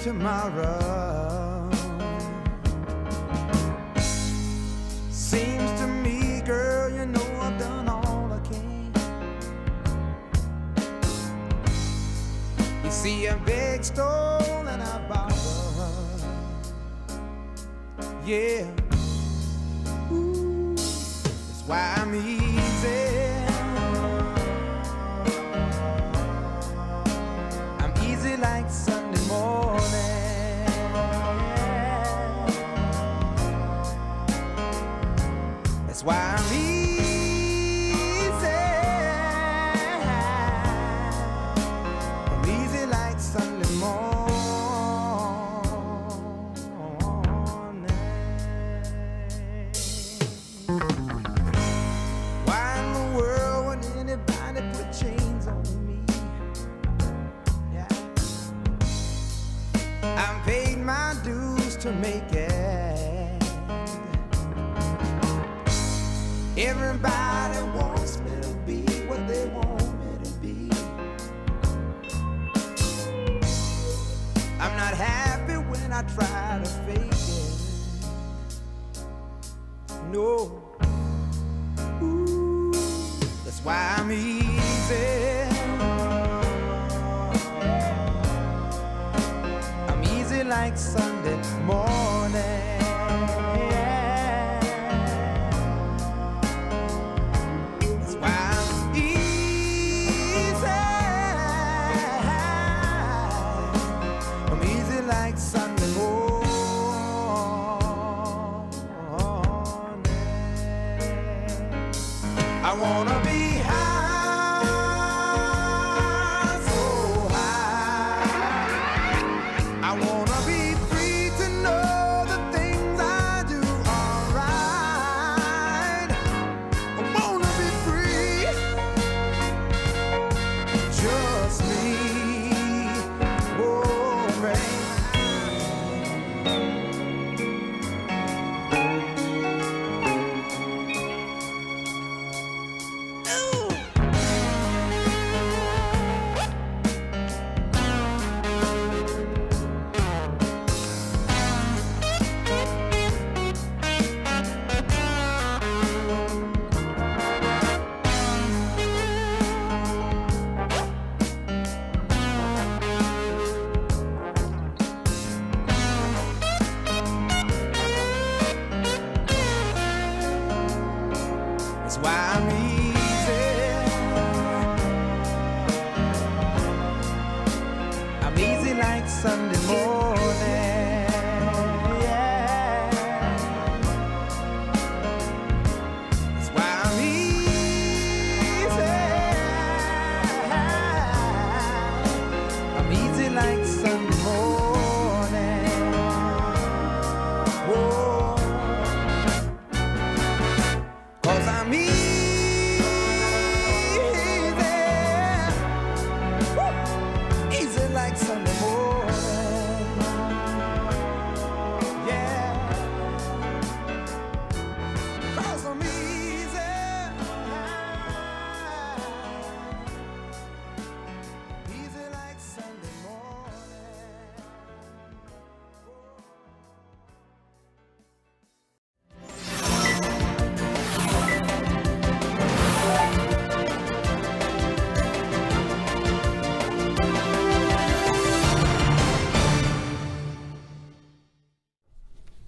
tomorrow. Seems to me, girl, you know I've done all I can. You see, I beg, stole, and I borrowed. Yeah. Ooh, that's why I'm easy. I'm easy like Sunday morning. That's why I'm easy. I'm easy like Sunday morning. Why in the world would anybody put chains on me? Yeah. I've paid my dues to make it. Everybody wants me to be what they want me to be. I'm not happy when I try to fake it. No. Ooh, that's why I'm easy. I'm easy like Sunday morning. That's why I'm easy. I'm easy like Sunday morning. I wanna be high, so high. I wanna be free to know the things I do are right. I wanna be free, just me. Oh, man. That's why I'm easy. I'm easy like Sunday morning. Yeah. That's why I'm easy. I'm easy like Sunday morning. Whoa. 'Cause I'm easy. Woo. Easy like Sunday morning. Yeah. 'Cause I'm easy. Easy like Sunday morning.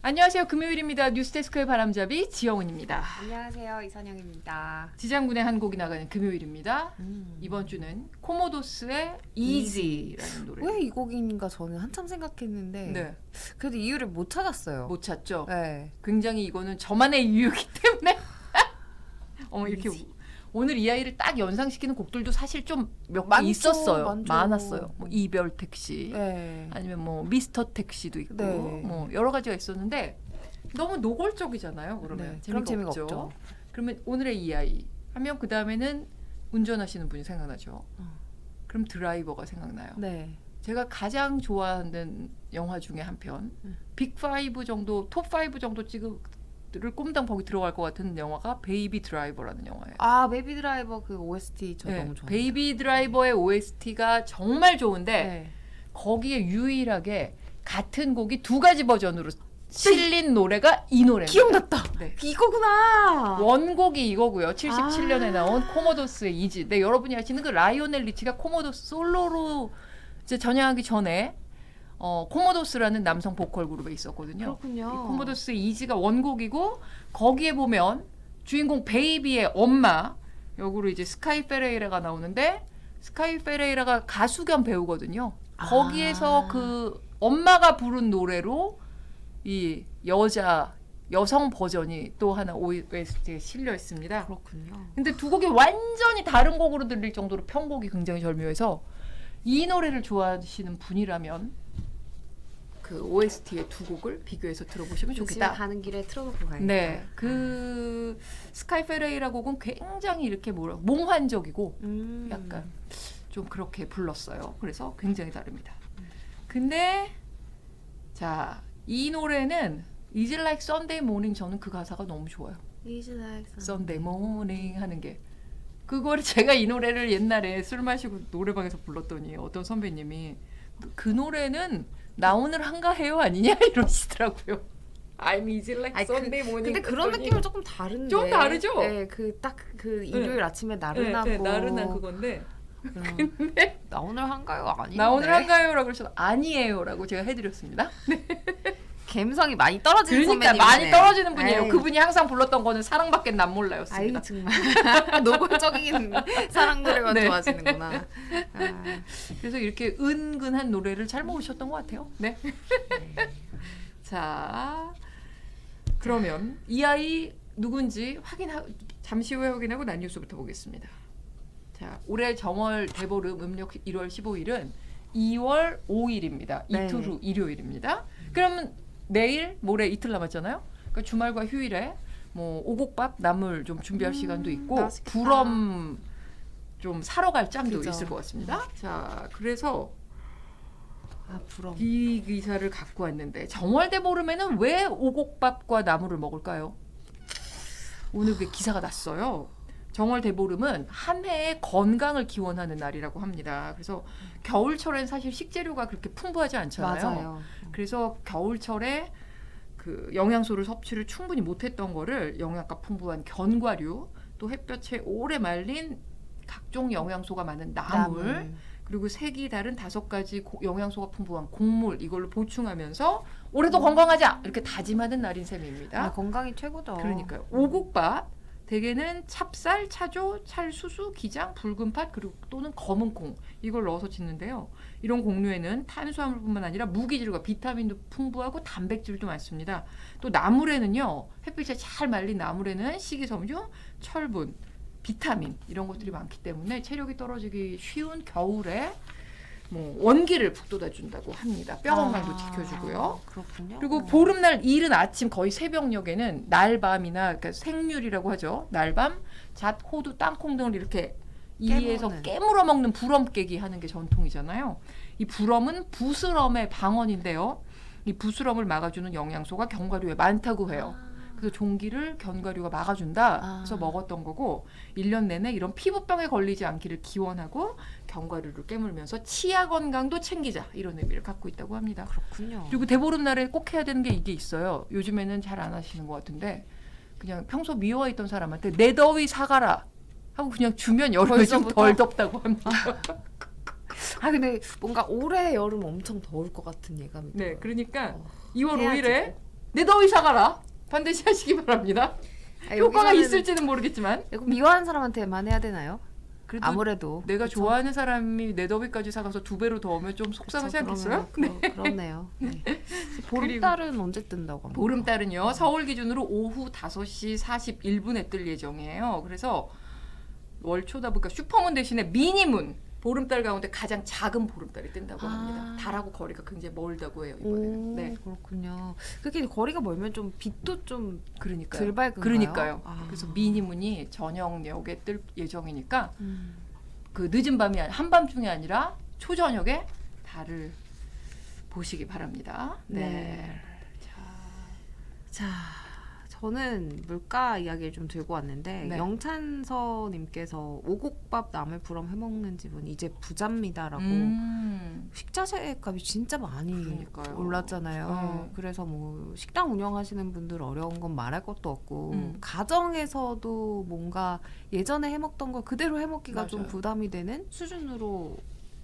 안녕하세요. 금요일입니다. 뉴스데스크의 바람잡이 지영은입니다. 안녕하세요. 이선영입니다. 지장군의 한 곡이 나가는 금요일입니다. 이번 주는 코모도스의 Easy라는 노래. 왜 이 곡인가 저는 한참 생각했는데 네, 그래도 이유를 못 찾았어요. 못 찾죠? 네. 굉장히 이거는 저만의 이유이기 때문에 어머 이렇게 Easy. 오늘 이 아이를 딱 연상시키는 곡들도 사실 좀 몇 개 많죠, 있었어요. 많죠. 많았어요. 뭐 이별 택시, 네. 아니면 뭐 미스터 택시도 있고, 네. 뭐 여러 가지가 있었는데 너무 노골적이잖아요. 그러면 네, 그럼 재미가 없죠. 없죠. 그러면 오늘의 이 아이 하면 그 다음에는 운전하시는 분이 생각나죠. 그럼 드라이버가 생각나요. 네. 제가 가장 좋아하는 영화 중에 한 편, 빅5 정도, 톱5 정도 를 꼼당 거기 들어갈 것 같은 영화가 베이비 드라이버라는 영화예요. 아, 베이비 드라이버 그 OST 저 네, 너무 좋아해요. 베이비 드라이버의 OST가 정말 좋은데 네. 거기에 유일하게 같은 곡이 두 가지 버전으로 실린 노래가 이 노래입니다. 기억났다. 네. 이거구나. 원곡이 이거고요. 77년에 나온 코모도스의 이지. 네, 여러분이 아시는 그 라이오넬 리치가 코모도스 솔로로 이제 전향하기 전에 코모도스라는 남성 보컬 그룹에 있었거든요. 그렇군요. 이 코모도스의 이지가 원곡이고 거기에 보면 주인공 베이비의 엄마 역으로 이제 스카이 페레이라가 나오는데 스카이 페레이라가 가수 겸 배우거든요. 거기에서 그 엄마가 부른 노래로 이 여성 버전이 또 하나 OST에 실려 있습니다. 그렇군요. 근데 두 곡이 완전히 다른 곡으로 들릴 정도로 편곡이 굉장히 절묘해서 이 노래를 좋아하시는 분이라면 그 OST의 두 곡을 비교해서 들어보시면 집에 좋겠다. 가는 길에 틀어놓고 가야겠다. 네, 그 스카이 페레이라 곡은 굉장히 이렇게 몽환적이고 약간 좀 그렇게 불렀어요. 그래서 굉장히 다릅니다. 근데 자, 이 노래는 Is It Like Sunday Morning 저는 그 가사가 너무 좋아요. Is it like Sunday Morning 하는 게 그거를 제가 이 노래를 옛날에 술 마시고 노래방에서 불렀더니 어떤 선배님이 그 노래는 나 오늘 한가해요 아니냐 이러시더라고요. I'm easy like 아니, Sunday morning. 근데 그런 그랬더니 느낌은 조금 다른데. 좀 다르죠? 네, 그 딱 그 일요일 아침에 나른하고. 네, 나른한 그건데 근데 나 오늘 한가요? 아닌데. 나 오늘 한가해요라고 그러셔서 아니에요라고 제가 해드렸습니다. 감성이 많이 떨어지는 그러니까 선배님이시네요. 많이 떨어지는 분이에요. 에이. 그분이 항상 불렀던 거는 사랑밖에 난 몰라였습니다. 아이 정말 노골적인 사랑 노래만 네. 좋아하시는구나. 그래서 이렇게 은근한 노래를 잘 모으셨던 것 같아요. 네. 자, 그러면 이 아이 누군지 잠시 후에 확인하고 난 뉴스부터 보겠습니다. 자, 올해 정월 대보름 음력 1월 15일은 2월 5일입니다. 네. 이틀 후 일요일입니다. 그러면 내일 모레 이틀 남았잖아요. 그러니까 주말과 휴일에 뭐 오곡밥 나물 좀 준비할 시간도 있고 맛있겠다. 부럼 좀 사러 갈 짬도 그죠. 있을 것 같습니다. 자, 그래서 부러워. 이 기사를 갖고 왔는데 정월 대보름에는 왜 오곡밥과 나물을 먹을까요? 오늘 그 기사가 났어요. 정월 대보름은 한 해의 건강을 기원하는 날이라고 합니다. 그래서 겨울철엔 사실 식재료가 그렇게 풍부하지 않잖아요. 맞아요. 그래서 겨울철에 그 영양소를 섭취를 충분히 못했던 거를 영양가 풍부한 견과류, 또 햇볕에 오래 말린 각종 영양소가 많은 나물, 그리고 색이 다른 5가지 영양소가 풍부한 곡물 이걸로 보충하면서 올해도 건강하자 이렇게 다짐하는 날인 셈입니다. 건강이 최고죠. 그러니까요. 오곡밥 대개는 찹쌀, 차조, 찰수수, 기장, 붉은팥 그리고 또는 검은콩 이걸 넣어서 짓는데요. 이런 곡류에는 탄수화물뿐만 아니라 무기질과 비타민도 풍부하고 단백질도 많습니다. 또 나물에는요. 햇빛에 잘 말린 나물에는 식이섬유, 철분, 비타민 이런 것들이 많기 때문에 체력이 떨어지기 쉬운 겨울에 뭐 원기를 북돋아준다고 합니다. 뼈 건강도 지켜주고요. 그렇군요. 그리고 보름날 이른 아침 거의 새벽녘에는 날밤이나 그러니까 생률이라고 하죠. 날밤, 잣, 호두, 땅콩 등을 이렇게 이에서 깨물어 먹는 부럼 깨기 하는 게 전통이잖아요. 이 부럼은 부스럼의 방언인데요. 이 부스럼을 막아주는 영양소가 견과류에 많다고 해요. 그래서 종기를 견과류가 막아준다. 그래서 먹었던 거고 1년 내내 이런 피부병에 걸리지 않기를 기원하고 견과류를 깨물면서 치아 건강도 챙기자 이런 의미를 갖고 있다고 합니다. 그렇군요. 그리고 대보름날에 꼭 해야 되는 게 이게 있어요. 요즘에는 잘 안 하시는 것 같은데 그냥 평소 미워했던 사람한테 내 더위 사가라 하고 그냥 주면 여름에 좀 덜 덥다고 합니다. 근데 뭔가 올해 여름 엄청 더울 것 같은 예감이 네, 들어요. 그러니까 2월 해야지. 5일에 내 더위 사가라 반드시 하시기 바랍니다. 효과가 있을지는 모르겠지만 미워하는 사람한테만 해야 되나요? 그래도 아무래도 내가 그쵸? 좋아하는 사람이 내 더위까지 사가서 2배로 더 오면 좀 속상하지 않겠어요? 그렇네요. 네. 보름달은 언제 뜬다고 합니까? 보름달은요. 서울 기준으로 오후 5시 41분에 뜰 예정이에요. 그래서 월초다 보니까 슈퍼문 대신에 미니문 보름달 가운데 가장 작은 보름달이 뜬다고 합니다. 달하고 거리가 굉장히 멀다고 해요. 이번에는. 네. 그렇군요. 그렇게 거리가 멀면 좀 빛도 좀 그러니까요. 덜 밝은가요? 그러니까요. 그래서 미니문이 저녁녘에 뜰 예정이니까 그 늦은 밤이 한밤중이 아니라 초저녁에 달을 보시기 바랍니다. 네. 자, 저는 물가 이야기를 좀 들고 왔는데 네. 영찬서님께서 오곡밥 나물부럼 해먹는 집은 이제 부자입니다라고 식자재 값이 진짜 많이 그러니까요. 올랐잖아요. 네. 그래서 뭐 식당 운영하시는 분들 어려운 건 말할 것도 없고 음. 가정에서도 뭔가 예전에 해먹던 걸 그대로 해먹기가 좀 맞아요. 부담이 되는 수준으로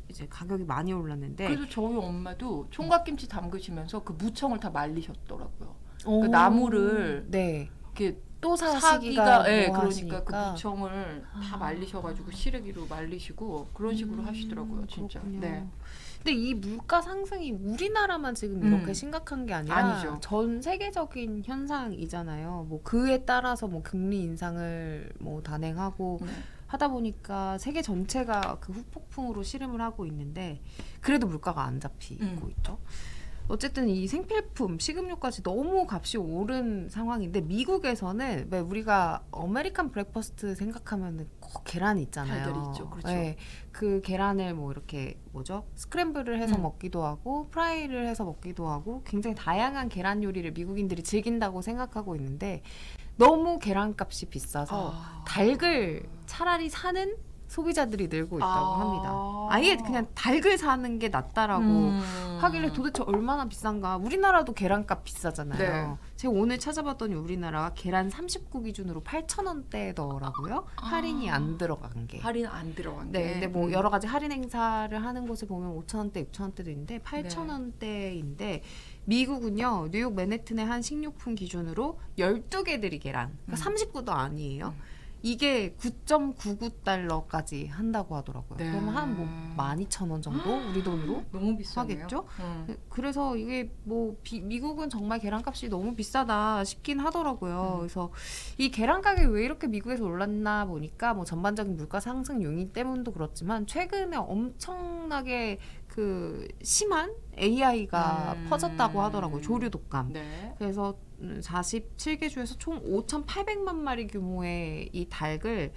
이제 가격이 많이 올랐는데 그래서 저희 엄마도 총각김치 담그시면서 그 무청을 다 말리셨더라고요. 오. 그 나무를 네. 이렇게 또 사기가 사시기가 예, 뭐 그러니까 그 하시니까. 무청을 다 말리셔가지고 시래기로 말리시고 그런 식으로 하시더라고요, 진짜. 그렇군요. 네. 근데 이 물가 상승이 우리나라만 지금 이렇게 심각한 게 아니라 아니죠. 전 세계적인 현상이잖아요. 뭐 그에 따라서 뭐 금리 인상을 뭐 단행하고 네. 하다 보니까 세계 전체가 그 후폭풍으로 씨름을 하고 있는데 그래도 물가가 안 잡히고 있죠. 어쨌든 이 생필품, 식음료까지 너무 값이 오른 상황인데 미국에서는 왜 우리가 아메리칸 브렉퍼스트 생각하면 꼭 계란이 있잖아요. 달걀이 있죠. 그렇죠. 네, 그 계란을 뭐 이렇게 스크램블을 해서 음. 먹기도 하고 프라이를 해서 먹기도 하고 굉장히 다양한 계란 요리를 미국인들이 즐긴다고 생각하고 있는데 너무 계란값이 비싸서 닭을 차라리 사는 소비자들이 늘고 있다고 합니다. 아예 그냥 닭을 사는 게 낫다라고 하길래 도대체 얼마나 비싼가. 우리나라도 계란값 비싸잖아요. 네. 제가 오늘 찾아봤더니 우리나라가 계란 39 기준으로 8,000원대더라고요. 할인이 안 들어간 게. 할인 안 들어간 게. 네, 근데 뭐 여러 가지 할인 행사를 하는 곳을 보면 5,000원대, 6,000원대도 있는데 네. 8,000원대인데 미국은요, 뉴욕 맨해튼의 한 식료품 기준으로 12개들이 계란. 그러니까 39도 아니에요. 이게 9.99달러까지 한다고 하더라고요. 네. 그러면 한 뭐 12,000원 정도 우리 돈으로 너무 비싸네요. 하겠죠? 그래서 이게 뭐 미국은 정말 계란값이 너무 비싸다 싶긴 하더라고요. 그래서 이 계란 가격이 왜 이렇게 미국에서 올랐나 보니까 뭐 전반적인 물가 상승 요인 때문도 그렇지만 최근에 엄청나게 그 심한 AI가 퍼졌다고 하더라고요. 조류 독감. 네. 그래서 47개 주에서 총 5,800만 마리 규모의 이 닭이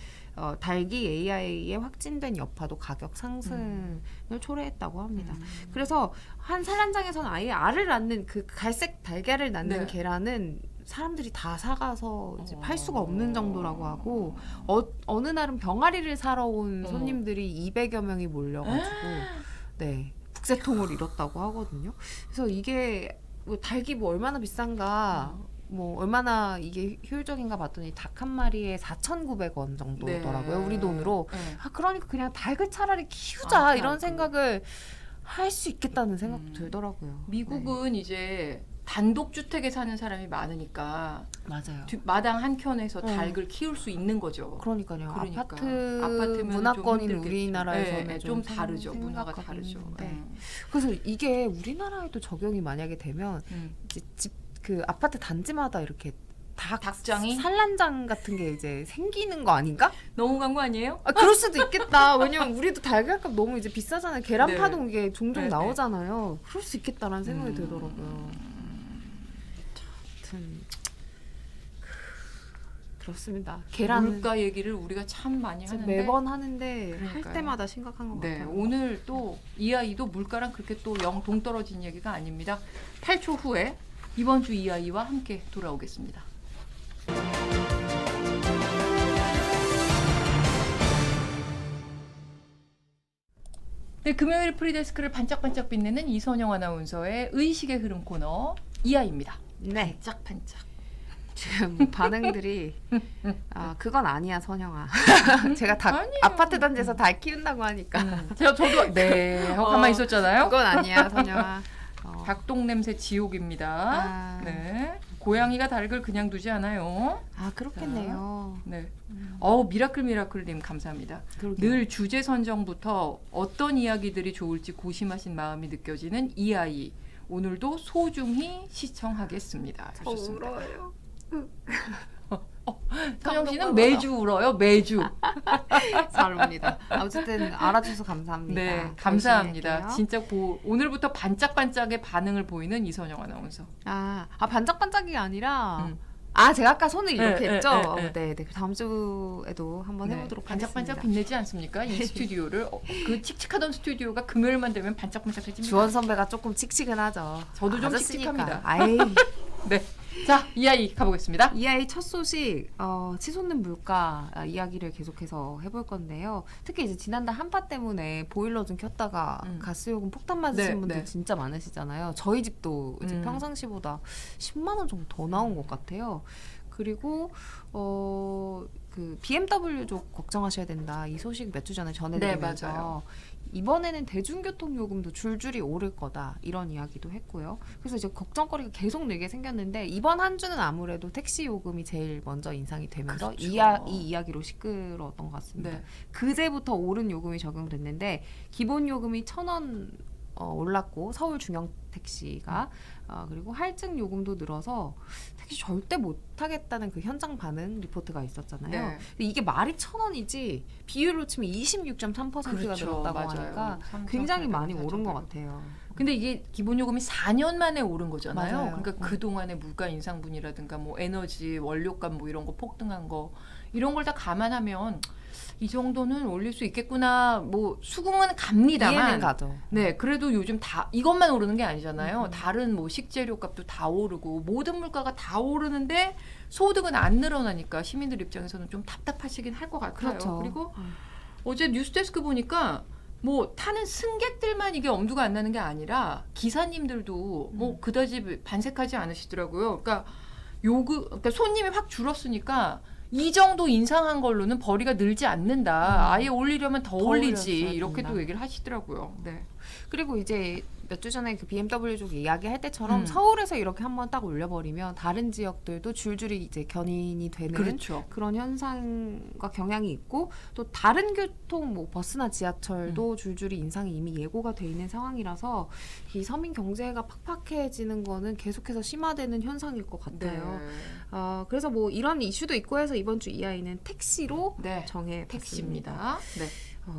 AI의 확진된 여파도 가격 상승을 초래했다고 합니다. 그래서 한 산란장에서는 아예 알을 낳는 그 갈색 달걀을 낳는 네. 계란은 사람들이 다 사가서 이제 팔 수가 없는 정도라고 하고 어느 날은 병아리를 사러 온 손님들이 200여 명이 몰려가지고 네 북새통을 잃었다고 하거든요. 그래서 이게 뭐 닭이 뭐 얼마나 비싼가 뭐 얼마나 이게 효율적인가 봤더니 닭 한 마리에 4,900원 정도더라고요. 네. 우리 돈으로. 네. 그러니까 그냥 닭을 차라리 키우자 이런 닭을. 생각을 할 수 있겠다는 생각도 들더라고요. 미국은 이제 단독주택에 사는 사람이 많으니까 맞아요. 마당 한 켠에서 닭을 키울 수 있는 거죠. 그러니까요. 그러니까. 아파트 아파트면 문화권인 좀 힘들겠죠. 우리나라에서는 네, 좀 다르죠. 문화가 다르죠. 네. 그래서 이게 우리나라에도 적용이 만약에 되면 이제 그 아파트 단지마다 이렇게 닭장이 산란장 같은 게 이제 생기는 거 아닌가? 너무 간 거 아니에요? 그럴 수도 있겠다. 왜냐면 우리도 달걀값 너무 이제 비싸잖아요. 계란 네. 파동 이게 종종 네, 나오잖아요. 그럴 수 있겠다라는 생각이 들더라고요. 하여튼 그렇습니다. 계란 물가 얘기를 우리가 참 많이 하는데 매번 하는데 그러니까요. 할 때마다 심각한 것 네, 같아요. 오늘 또 이 아이도 물가랑 그렇게 또 영 동떨어진 얘기가 아닙니다. 8초 후에 이번 주 이 아이와 함께 돌아오겠습니다. 네, 금요일 프리데스크를 반짝반짝 빛내는 이선영 아나운서의 의식의 흐름 코너 이아입니다. 네. 반짝반짝. 지금 뭐 반응들이 그건 아니야 선영아. 제가 아니에요. 아파트 단지에서 닭 키운다고 하니까 저도 네 하고 가만히 있었잖아요. 그건 아니야 선영아. 닭똥 냄새 지옥입니다. 네, 고양이가 닭을 그냥 두지 않아요. 그렇겠네요. 네. 미라클님 감사합니다. 그러게요. 늘 주제 선정부터 어떤 이야기들이 좋을지 고심하신 마음이 느껴지는 이 아이. 오늘도 소중히 시청하겠습니다. 하셨습니다. 울어요. 선영 씨는 매주 울어요. 매주. 잘 옵니다. 어쨌든 알아주셔서 감사합니다. 네, 감사합니다. 열심히 할게요. 진짜 오늘부터 반짝반짝의 반응을 보이는 이선영 아나운서. 반짝반짝이 아니라 제가 아까 손을 이렇게 네, 했죠. 네, 네. 네. 다음 주에도 한번 해보도록 반짝반짝 하겠습니다. 빛내지 않습니까? 이 스튜디오를 그 칙칙하던 스튜디오가 금요일만 되면 반짝반짝해집니다. 주원 선배가 조금 칙칙은 하죠. 저도 좀 아저씨니까. 칙칙합니다. 아이. 네. 자, 이 아이 가보겠습니다. 이 아이 첫 소식 치솟는 물가 이야기를 계속해서 해볼 건데요. 특히 이제 지난달 한파 때문에 보일러 좀 켰다가 가스요금 폭탄 맞으신 네, 분들 네. 진짜 많으시잖아요. 저희 집도 이제 음. 평상시보다 10만 원 정도 더 나온 것 같아요. 그리고 그 BMW족 걱정하셔야 된다. 이 소식 몇 주 전에 전해드리면서 네, 맞아요. 이번에는 대중교통 요금도 줄줄이 오를 거다 이런 이야기도 했고요. 그래서 이제 걱정거리가 계속 늘게 생겼는데 이번 한 주는 아무래도 택시 요금이 제일 먼저 인상이 되면서 그렇죠. 이 이야기로 시끄러웠던 것 같습니다. 네. 그제부터 오른 요금이 적용됐는데 기본 요금이 1,000원 올랐고 서울 중형 택시가 그리고 할증 요금도 늘어서 택시 절대 못 타겠다는 그 현장 반응 리포트가 있었잖아요. 네. 근데 이게 말이 1,000원이지 비율로 치면 26.3%가 그렇죠. 늘었다고 맞아요. 하니까 3,800, 굉장히 많이 오른 것 4,800. 같아요. 근데 이게 기본 요금이 4년 만에 오른 거잖아요. 맞아요. 그러니까 그 동안의 물가 인상분이라든가 뭐 에너지, 원료값 뭐 이런 거 폭등한 거 이런 걸 다 감안하면 이 정도는 올릴 수 있겠구나. 뭐 수긍은 갑니다만. 이해는 가죠. 네, 그래도 요즘 다 이것만 오르는 게 아니잖아요. 다른 뭐 식재료 값도 다 오르고 모든 물가가 다 오르는데 소득은 안 늘어나니까 시민들 입장에서는 좀 답답하시긴 할 것 같아요. 그렇죠. 그리고 어제 뉴스데스크 보니까 뭐 타는 승객들만 이게 엄두가 안 나는 게 아니라 기사님들도 뭐 그다지 반색하지 않으시더라고요. 그러니까 그러니까 손님이 확 줄었으니까 이 정도 인상한 걸로는 벌이가 늘지 않는다. 아예 올리려면 더 올리지. 올렸어야 이렇게 된다. 또 얘기를 하시더라고요. 네. 그리고 이제 몇 주 전에 그 BMW족 이야기할 때처럼 음. 서울에서 이렇게 한번 딱 올려버리면 다른 지역들도 줄줄이 이제 견인이 되는 그렇죠. 그런 현상과 경향이 있고 또 다른 교통 뭐 버스나 지하철도 줄줄이 인상이 이미 예고가 돼 있는 상황이라서 이 서민 경제가 팍팍해지는 거는 계속해서 심화되는 현상일 것 같아요. 네. 그래서 뭐 이런 이슈도 있고 해서 이번 주 이 아이는 택시로 네. 정해 택시입니다. 네.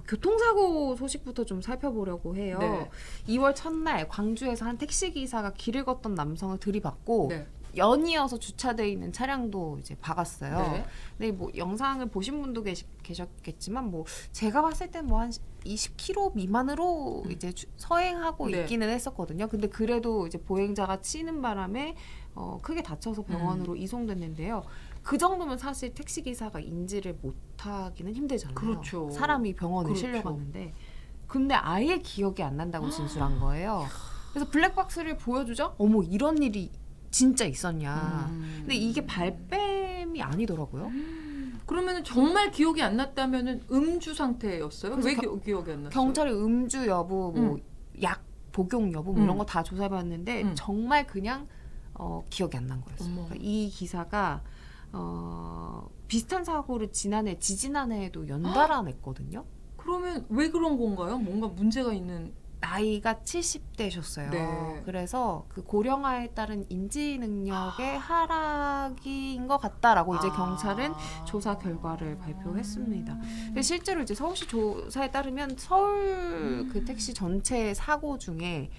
교통사고 소식부터 좀 살펴보려고 해요. 네. 2월 첫날 광주에서 한 택시기사가 길을 걷던 남성을 들이받고 네. 연이어서 주차되어 있는 차량도 이제 박았어요. 네. 근데 뭐 영상을 보신 분도 계셨겠지만 뭐 제가 봤을 땐 뭐 한 20km 미만으로 이제 서행하고 네. 있기는 했었거든요. 근데 그래도 이제 보행자가 치는 바람에 크게 다쳐서 병원으로 이송됐는데요. 그 정도면 사실 택시기사가 인지를 못하기는 힘들잖아요. 그렇죠. 사람이 병원에 그렇죠. 실려갔는데 근데 아예 기억이 안 난다고 진술한 거예요. 그래서 블랙박스를 보여주자 어머 이런 일이 진짜 있었냐. 근데 이게 발뺌이 아니더라고요. 그러면은 정말 기억이 안 났다면은 음주 상태였어요? 그래서 왜 기억이 안 났어요? 경찰이 음주 여부, 뭐 약 복용 여부 뭐 이런 거 다 조사해봤는데 정말 그냥 기억이 안 난 거였어요. 어머. 그러니까 이 기사가 비슷한 사고를 지지난해에도 연달아 냈거든요. 그러면 왜 그런 건가요? 뭔가 문제가 있는. 나이가 70대셨어요. 네. 그래서 그 고령화에 따른 인지 능력의 하락인 것 같다라고 이제 경찰은 조사 결과를 발표했습니다. 근데 실제로 이제 서울시 조사에 따르면 서울 그 택시 전체 사고 중에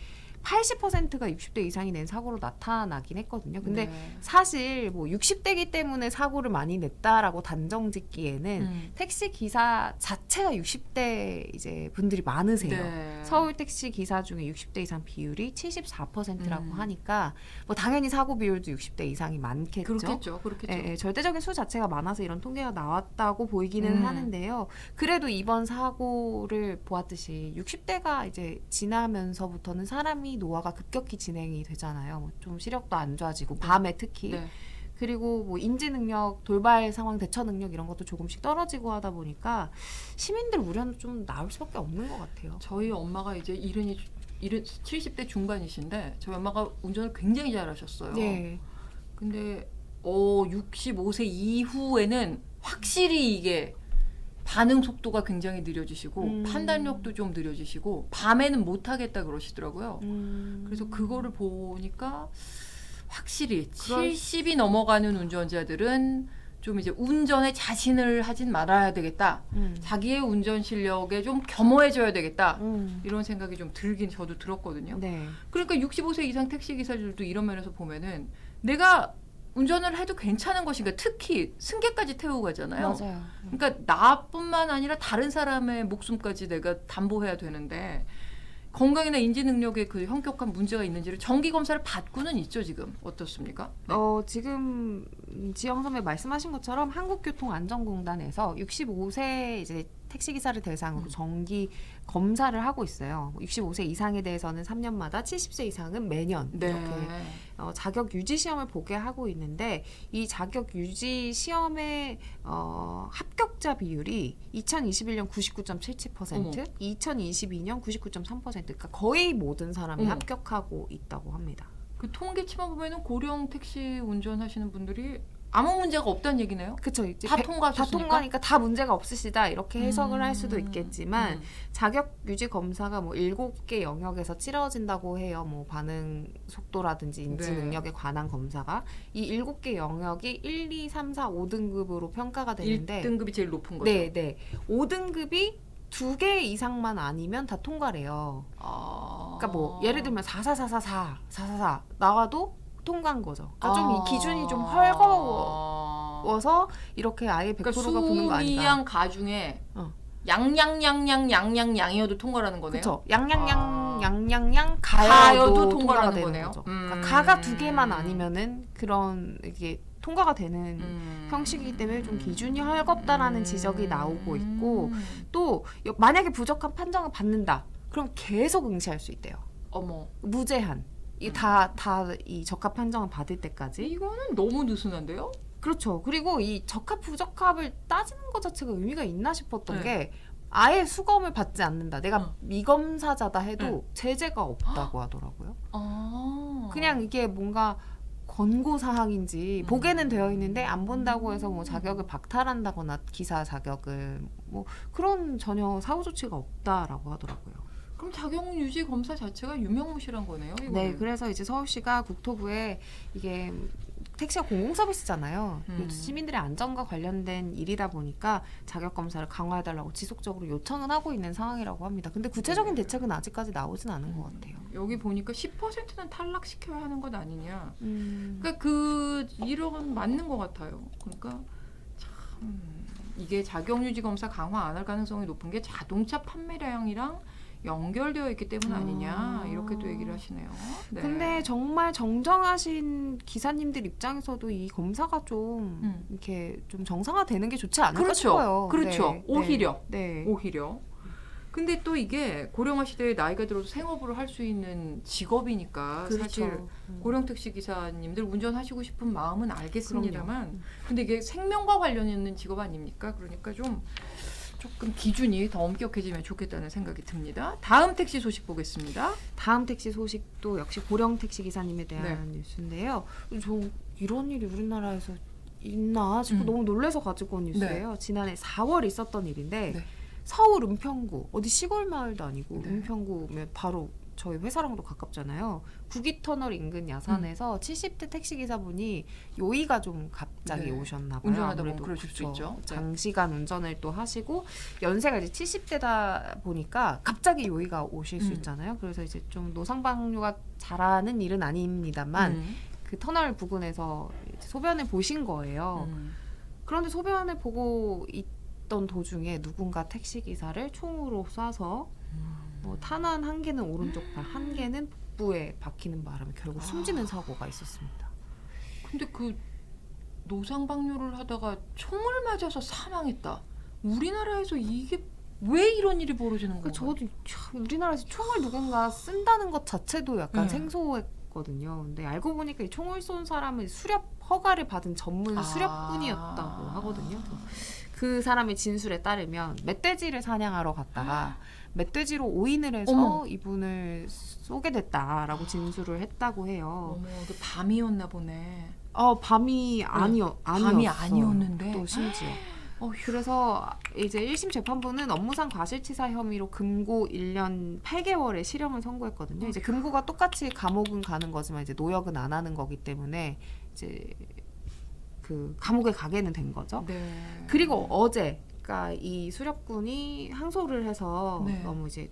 80%가 60대 이상이 낸 사고로 나타나긴 했거든요. 근데 네. 사실 뭐 60대이기 때문에 사고를 많이 냈다라고 단정 짓기에는 택시 기사 자체가 60대 이제 분들이 많으세요. 네. 서울 택시 기사 중에 60대 이상 비율이 74%라고 하니까 뭐 당연히 사고 비율도 60대 이상이 많겠죠. 그렇겠죠. 예, 절대적인 수 자체가 많아서 이런 통계가 나왔다고 보이기는 하는데요. 그래도 이번 사고를 보았듯이 60대가 이제 지나면서부터는 사람이 노화가 급격히 진행이 되잖아요. 뭐 좀 시력도 안 좋아지고 밤에 특히 네. 그리고 뭐 인지 능력, 돌발 상황 대처 능력 이런 것도 조금씩 떨어지고 하다 보니까 시민들 우려는 좀 나올 수밖에 없는 것 같아요. 저희 엄마가 이제 70대 중반이신데 저희 엄마가 운전을 굉장히 잘하셨어요. 네. 근데 65세 이후에는 확실히 이게 반응 속도가 굉장히 느려지시고 판단력도 좀 느려지시고 밤에는 못 하겠다 그러시더라고요. 그래서 그거를 보니까 확실히 70이 넘어가는 운전자들은 좀 이제 운전에 자신을 하진 말아야 되겠다. 자기의 운전 실력에 좀 겸허해져야 되겠다. 이런 생각이 좀 들긴 저도 들었거든요. 네. 그러니까 65세 이상 택시 기사들도 이런 면에서 보면은 내가 운전을 해도 괜찮은 것인가. 특히 승객까지 태우고 가잖아요. 맞아요. 그러니까 나뿐만 아니라 다른 사람의 목숨까지 내가 담보해야 되는데 건강이나 인지 능력에 그 현격한 문제가 있는지를 정기 검사를 받고는 있죠 지금 어떻습니까? 네. 지금 지영 선배 말씀하신 것처럼 한국교통안전공단에서 65세 이제 택시기사를 대상으로 정기 검사를 하고 있어요. 65세 이상에 대해서는 3년마다, 70세 이상은 매년 네. 이렇게 자격 유지 시험을 보게 하고 있는데 이 자격 유지 시험의 합격자 비율이 2021년 99.77%, 2022년 99.3%, 그러니까 거의 모든 사람이 합격하고 있다고 합니다. 그 통계치만 보면은 고령 택시 운전하시는 분들이 아무 문제가 없다는 얘기네요. 그렇죠. 다 통과하셨으니까. 다 통과니까 다 문제가 없으시다 이렇게 해석을 할 수도 있겠지만 자격 유지 검사가 뭐 7개 영역에서 치러진다고 해요. 뭐 반응 속도라든지 인지 네. 능력에 관한 검사가 이 7개 영역이 1, 2, 3, 4, 5등급으로 평가가 되는데 1등급이 제일 높은 거죠. 네, 네. 5등급이 2개 이상만 아니면 다 통과래요. 그러니까 뭐 예를 들면 44444 나와도 통과한 거죠. 그러니까 좀 이 기준이 좀 헐거워서 이렇게 아예 100%가 붙는 거 아닌가. 순이양 가중에 양양양양양양양이어도 통과라는 거네요. 그렇죠. 양양양 가여도 통과가 되는 거네요. 거죠. 그러니까 가가 2개만 아니면은 그런 이게 통과가 되는 형식이기 때문에 좀 기준이 헐겁다라는 지적이 나오고 있고 또 만약에 부적한 판정을 받는다. 그럼 계속 응시할 수 있대요. 어머. 무제한. 이 이 적합 판정을 받을 때까지. 이거는 너무 느슨한데요? 그렇죠. 그리고 이 적합 부적합을 따지는 것 자체가 의미가 있나 싶었던 네. 게 아예 수검을 받지 않는다. 내가 미검사자다 해도 제재가 없다고 하더라고요. 그냥 이게 뭔가 권고 사항인지 보게는 되어 있는데 안 본다고 해서 뭐 자격을 박탈한다거나 기사 자격을 뭐 그런 전혀 사후 조치가 없다라고 하더라고요. 그럼 자격 유지 검사 자체가 유명무실한 거네요. 이거는. 네, 그래서 이제 서울시가 국토부에 이게 택시가 공공 서비스잖아요. 시민들의 안전과 관련된 일이다 보니까 자격 검사를 강화해달라고 지속적으로 요청은 하고 있는 상황이라고 합니다. 근데 구체적인 대책은 아직까지 나오진 않은 것 같아요. 여기 보니까 10%는 탈락시켜야 하는 것 아니냐. 그러니까 이런 맞는 것 같아요. 그러니까 참 이게 자격 유지 검사 강화 안 할 가능성이 높은 게 자동차 판매량이랑 연결되어 있기 때문 아니냐 이렇게 또 얘기를 하시네요. 네. 근데 정말 정정하신 기사님들 입장에서도 이 검사가 좀 이렇게 좀 정상화되는 게 좋지 않을까 싶어요. 그렇죠. 네, 오히려. 네. 오히려. 근데 또 이게 고령화 시대에 나이가 들어서 생업으로 할 수 있는 직업이니까 그렇죠. 사실 고령 택시 기사님들 운전하시고 싶은 마음은 알겠습니다만 근데 이게 생명과 관련 있는 직업 아닙니까? 그러니까 조금 기준이 더 엄격해지면 좋겠다는 생각이 듭니다. 다음 택시 소식 보겠습니다. 다음 택시 소식도 역시 고령 택시 기사님에 대한 뉴스인데요. 저 이런 일이 우리나라에서 있나 싶어 너무 놀라서 가지고 온 뉴스예요. 지난해 4월 있었던 일인데 서울 은평구 어디 시골 마을도 아니고 은평구면 바로 저희 회사랑도 가깝잖아요. 구기터널 인근 야산에서 70대 택시기사분이 요의가 좀 갑자기 오셨나 봐요. 운전하다 보면 그러실 수 있죠. 장시간 운전을 또 하시고 연세가 이제 70대다 보니까 갑자기 요의가 오실 수 있잖아요. 그래서 이제 좀 노상방뇨가 잘하는 일은 아닙니다만 그 터널 부근에서 소변을 보신 거예요. 그런데 소변을 보고 있던 도중에 누군가 택시기사를 총으로 쏴서 탄환 한 개는 오른쪽 발, 한 개는 복부에 박히는 바람에 결국 숨지는 사고가 있었습니다. 근데 그 노상방뇨를 하다가 총을 맞아서 사망했다. 우리나라에서 이게 왜 이런 일이 벌어지는 거예요? 저도 우리나라에서 총을 누군가 쓴다는 것 자체도 약간 생소했거든요. 근데 알고 보니까 이 총을 쏜 사람은 수렵 허가를 받은 전문 수렵군이었다고 하거든요. 그 사람의 진술에 따르면 멧돼지를 사냥하러 갔다가 멧돼지로 오인을 해서 이분을 쏘게 됐다라고 진술을 했다고 해요. 어머, 그 밤이었나 보네. 밤이 아니었어요. 밤이 아니었는데 또 심지어. 그래서 이제 1심 재판부는 업무상 과실치사 혐의로 금고 1년 8개월의 실형을 선고했거든요. 이제 금고가 똑같이 감옥은 가는 거지만 이제 노역은 안 하는 거기 때문에 이제 그 감옥에 가게는 된 거죠. 그리고 어제 그러니까 이 수렵군이 항소를 해서 너무 이제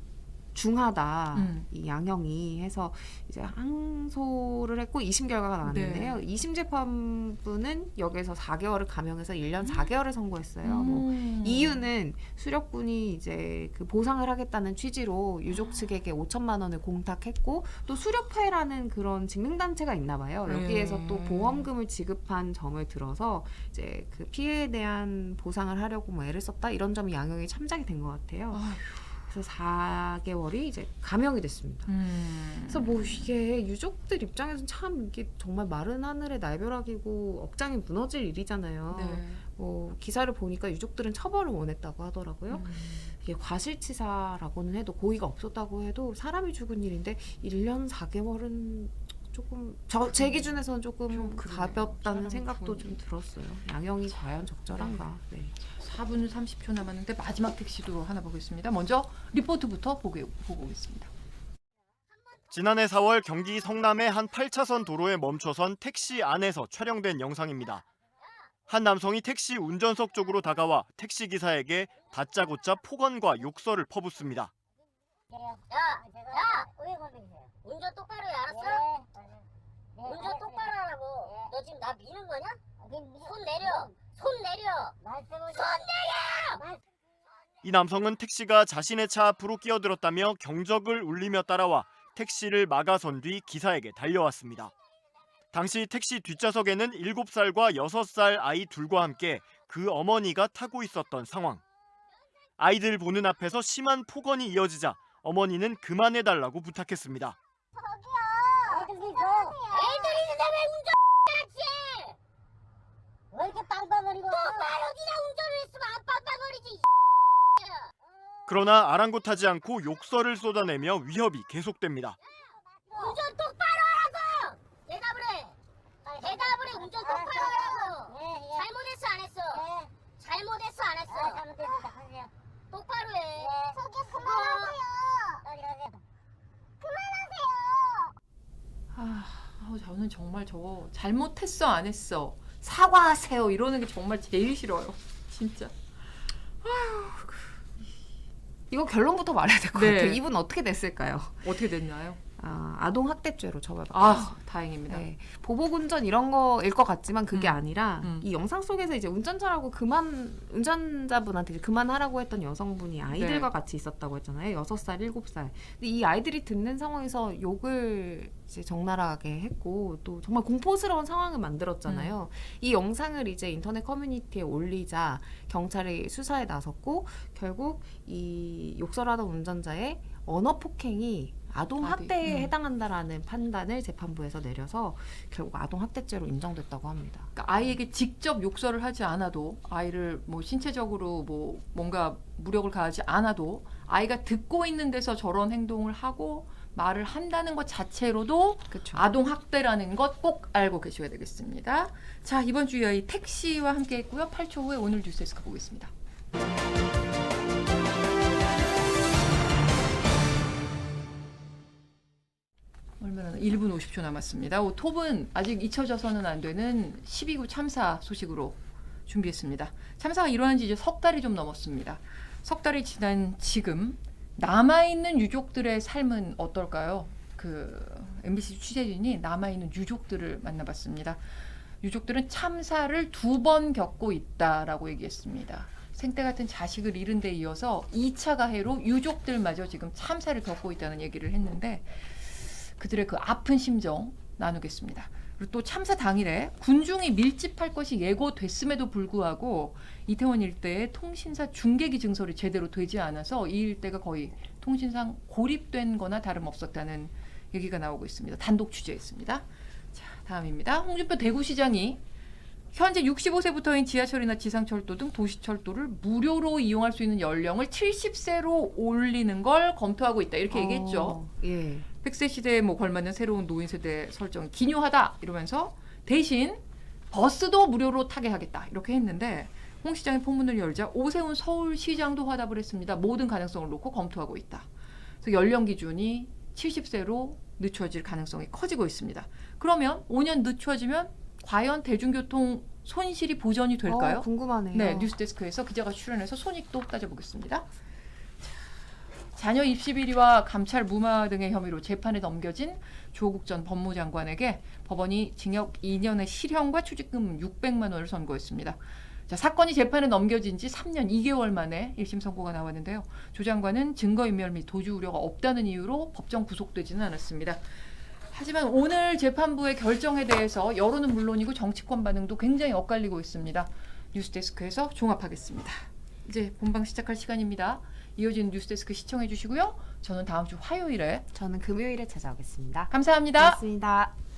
중하다 이 양형이 해서 이제 항소를 했고 2심 결과가 나왔는데요. 2심 재판부는 여기에서 4개월을 감형해서 1년 4개월을 선고했어요. 뭐 이유는 수력군이 이제 그 보상을 하겠다는 취지로 유족 측에게 5천만 원을 공탁했고 또 수력회라는 그런 직능단체가 있나 봐요. 여기에서 또 보험금을 지급한 점을 들어서 이제 그 피해에 대한 보상을 하려고 뭐 애를 썼다 이런 점이 양형이 참작이 된 것 같아요. 그래서 4개월이 이제 감형이 됐습니다. 그래서 뭐 이게 유족들 입장에서는 참 이게 정말 마른 하늘의 날벼락이고 억장이 무너질 일이잖아요. 네. 뭐 기사를 보니까 유족들은 처벌을 원했다고 하더라고요. 이게 과실치사라고는 해도 고의가 없었다고 해도 사람이 죽은 일인데 1년 4개월은 조금 제 기준에서는 조금 가볍다는 생각도 좀 들었어요. 양형이 과연 적절한가. 네. 4분 30초 남았는데 마지막 택시도 하나 보겠습니다. 먼저 리포트부터 보고 오겠습니다. 지난해 4월 경기 성남의 한 8차선 도로에 멈춰선 택시 안에서 촬영된 영상입니다. 한 남성이 택시 운전석 쪽으로 다가와 택시기사에게 다짜고짜 폭언과 욕설을 퍼붓습니다. 야! 왜 건드리세요? 운전 똑바로 해, 알았어? 운전 똑바로 하라고. 너 지금 나 미는 거냐? 손 내려! 손 내려! 손 내려! 이 남성은 택시가 자신의 차 앞으로 끼어들었다며 경적을 울리며 따라와 택시를 막아선 뒤 기사에게 달려왔습니다. 당시 택시 뒷좌석에는 7살과 6살 아이 둘과 함께 그 어머니가 타고 있었던 상황. 아이들 보는 앞에서 심한 폭언이 이어지자 어머니는 그만해달라고 부탁했습니다. 애들 있는데 왜 운전하지? 왜 이렇게 빵빵거리고? 똑바로 니가 운전을 했으면 안 빵빵거리지. 그러나 아랑곳하지 않고 욕설을 쏟아내며 위협이 계속됩니다. 운전 똑바로 하라고! 대답을 해! 대답을 해! 운전 똑바로 하라고! 잘못했어 안 했어? 잘못했어 안 했어? 잘못했어. 똑바로 해. 저기 그만하세요. 저는 정말 저거 잘못했어 안 했어 사과하세요 이러는 게 정말 제일 싫어요. 진짜. 이거 결론부터 말해야 될 것 네. 같아요. 이분 어떻게 됐을까요? 어떻게 됐나요? 아동학대죄로 처벌받았어요. 다행입니다. 네, 보복운전 이런 거일 것 같지만 그게 아니라 이 영상 속에서 이제 운전자분한테 이제 그만하라고 했던 여성분이 아이들과 같이 있었다고 했잖아요. 6살, 7살. 근데 이 아이들이 듣는 상황에서 욕을 이제 적나라하게 했고 또 정말 공포스러운 상황을 만들었잖아요. 이 영상을 이제 인터넷 커뮤니티에 올리자 경찰이 수사에 나섰고 결국 이 욕설하던 운전자의 언어 폭행이 아동학대에 해당한다라는 판단을 재판부에서 내려서 결국 아동학대죄로 인정됐다고 합니다. 그러니까 아이에게 직접 욕설을 하지 않아도 아이를 뭐 신체적으로 뭐 뭔가 무력을 가하지 않아도 아이가 듣고 있는 데서 저런 행동을 하고 말을 한다는 것 자체로도 그쵸. 아동학대라는 것 꼭 알고 계셔야 되겠습니다. 자, 이번 주 여의 택시와 함께 했고요. 8초 후에 오늘 뉴스데스크 보겠습니다. 얼마나 1분 50초 남았습니다. 톱은 아직 잊혀져서는 안 되는 12구 참사 소식으로 준비했습니다. 참사가 일어난 지 이제 석 달이 좀 넘었습니다. 석 달이 지난 지금 남아있는 유족들의 삶은 어떨까요? MBC 취재진이 남아있는 유족들을 만나봤습니다. 유족들은 참사를 2번 겪고 있다라고 얘기했습니다. 생때 같은 자식을 잃은 데 이어서 2차 가해로 유족들마저 지금 참사를 겪고 있다는 얘기를 했는데 그들의 그 아픈 심정 나누겠습니다. 그리고 또 참사 당일에 군중이 밀집할 것이 예고됐음에도 불구하고 이태원 일대에 통신사 중계기 증설이 제대로 되지 않아서 이 일대가 거의 통신상 고립된 거나 다름없었다는 얘기가 나오고 있습니다. 단독 취재했습니다. 자, 다음입니다. 홍준표 대구시장이 현재 65세부터인 지하철이나 지상철도 등 도시철도를 무료로 이용할 수 있는 연령을 70세로 올리는 걸 검토하고 있다. 이렇게 얘기했죠. 예. 100세 시대에 뭐 걸맞는 새로운 노인 세대 설정 기묘하다 이러면서 대신 버스도 무료로 타게 하겠다 이렇게 했는데 홍 시장이 포문을 열자 오세훈 서울시장도 화답을 했습니다. 모든 가능성을 놓고 검토하고 있다. 그래서 연령 기준이 70세로 늦춰질 가능성이 커지고 있습니다. 그러면 5년 늦춰지면 과연 대중교통 손실이 보전이 될까요? 궁금하네요. 네, 뉴스데스크에서 기자가 출연해서 손익도 따져보겠습니다. 자녀 입시 비리와 감찰 무마 등의 혐의로 재판에 넘겨진 조국 전 법무장관에게 법원이 징역 2년의 실형과 추징금 600만 원을 선고했습니다. 자, 사건이 재판에 넘겨진 지 3년 2개월 만에 1심 선고가 나왔는데요. 조 장관은 증거인멸 및 도주 우려가 없다는 이유로 법정 구속되지는 않았습니다. 하지만 오늘 재판부의 결정에 대해서 여론은 물론이고 정치권 반응도 굉장히 엇갈리고 있습니다. 뉴스데스크에서 종합하겠습니다. 이제 본방 시작할 시간입니다. 이어지는 뉴스데스크 시청해 주시고요. 저는 다음 주 화요일에 저는 금요일에 찾아오겠습니다. 감사합니다. 고맙습니다.